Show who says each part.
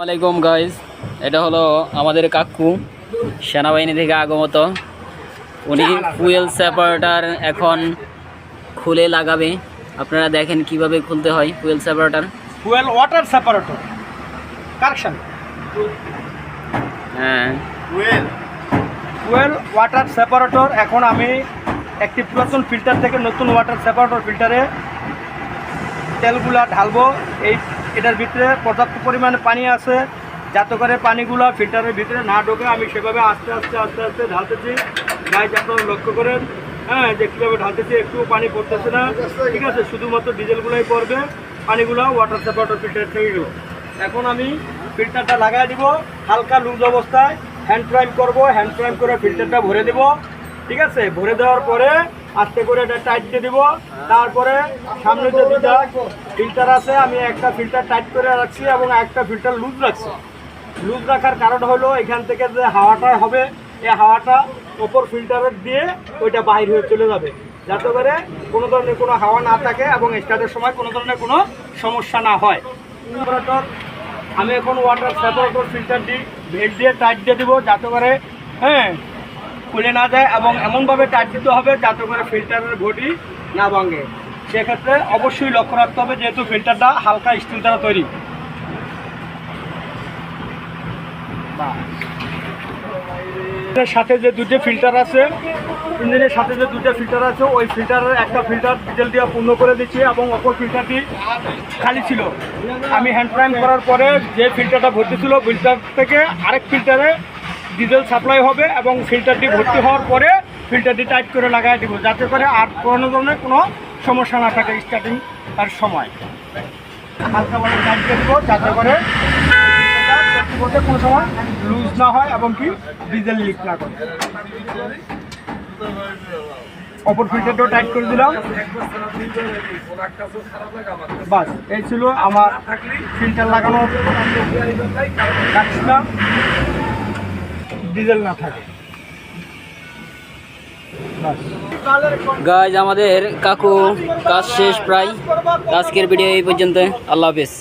Speaker 1: আসসালামাইকুম গাইজ, এটা হলো আমাদের কাকু সেনাবাহিনী থেকে আগমত। উনি ফুয়েল সেপারেটর এখন খুলে লাগাবে। আপনারা দেখেন কিভাবে খুলতে হয় fuel separator.
Speaker 2: Fuel water separator correction.
Speaker 1: হ্যাঁ,
Speaker 2: ফুয়েল ওয়াটার সেপারেটর। এখন আমি একটি পুরাতন ফিল্টার থেকে নতুন ওয়াটার সেপারেটর ফিল্টারে তেলগুলা ঢালবো। এটার ভিতরে পর্যাপ্ত পরিমাণে পানি আছে, যাতে করে পানিগুলো ফিল্টারের ভিতরে না ঢোকে। আমি সেভাবে আস্তে আস্তে আস্তে আস্তে ঢালতেছি। গাইজ আপনারা লক্ষ্য করেন, হ্যাঁ, যে কীভাবে ঢালতেছি, একটুও পানি পড়তেছে না। ঠিক আছে, শুধুমাত্র ডিজেলগুলোই পড়বে, পানিগুলো ওয়াটার সেপারেটর ফিল্টার থেকে গেল। এখন আমি ফিল্টারটা লাগাই দিব হালকা লুজ অবস্থায়। হ্যান্ড প্রাইম করবো, হ্যান্ড প্রাইম করে ফিল্টারটা ভরে দেব। ঠিক আছে, ভরে দেওয়ার পরে আস্তে করে এটা টাইট দিয়ে দিব। তারপরে সামনে যে দুটা ফিল্টার আছে, আমি একটা ফিল্টার টাইট করে রাখছি এবং একটা ফিল্টার লুজ রাখছি। লুজ রাখার কারণ হলো এখান থেকে যে হাওয়াটা হবে, এই হাওয়াটা ওপর ফিল্টারের দিয়ে ওইটা বাইর হয়ে চলে যাবে, যাতে করে কোনো ধরনের কোনো হাওয়া না থাকে এবং স্টার্টের সময় কোনো ধরনের কোনো সমস্যা না হয়। আমি এখন ওয়াটার সেপারেটর ফিল্টারটি ভেট দিয়ে টাইট দিয়ে দেবো, যাতে করে খুলে না যায়, এবং এমনভাবে টাইট দিতে হবে যাতে করে ফিল্টারের ঘটি না ভাঙে। সেক্ষেত্রে অবশ্যই লক্ষ্য রাখতে হবে, যেহেতু ফিল্টারটা হালকা স্টিল দ্বারা তৈরি। ইঞ্জিনের সাথে যে দুটো ফিল্টার আছে, ইঞ্জিনের সাথে যে দুটো ফিল্টার আছে, ওই ফিল্টারের একটা ফিল্টার ডিজেল দিয়ে পূর্ণ করে দিচ্ছি এবং অপর ফিল্টারটি খালি ছিল। আমি হ্যান্ড প্রাইম করার পরে যে ফিল্টারটা ভর্তি ছিল, ফিল্টার থেকে আরেক ফিল্টারে ডিজেল সাপ্লাই হবে এবং ফিল্টারটি ভর্তি হওয়ার পরে ফিল্টারটি টাইট করে লাগাই দিব, যাতে করে আর কোনো ধরনের কোনো সমস্যা না থাকে স্টার্টিং তার সময়। হালকাভাবে টাইট দিয়ে দেবো, যাতে করে কোনো সময় লুজ না হয় এবং কি ডিজেল লিক না করে। অপর ফিল্টারটাও টাইট করে দিলাম। বাস, এই ছিল আমার ফিল্টার লাগানোর কাজটা, ডিজেল না থাকে।
Speaker 1: গাইজ আমাদের কাকু কাজ শেষ প্রায়। আজকের ভিডিও এই পর্যন্ত। আল্লাহ হাফেজ।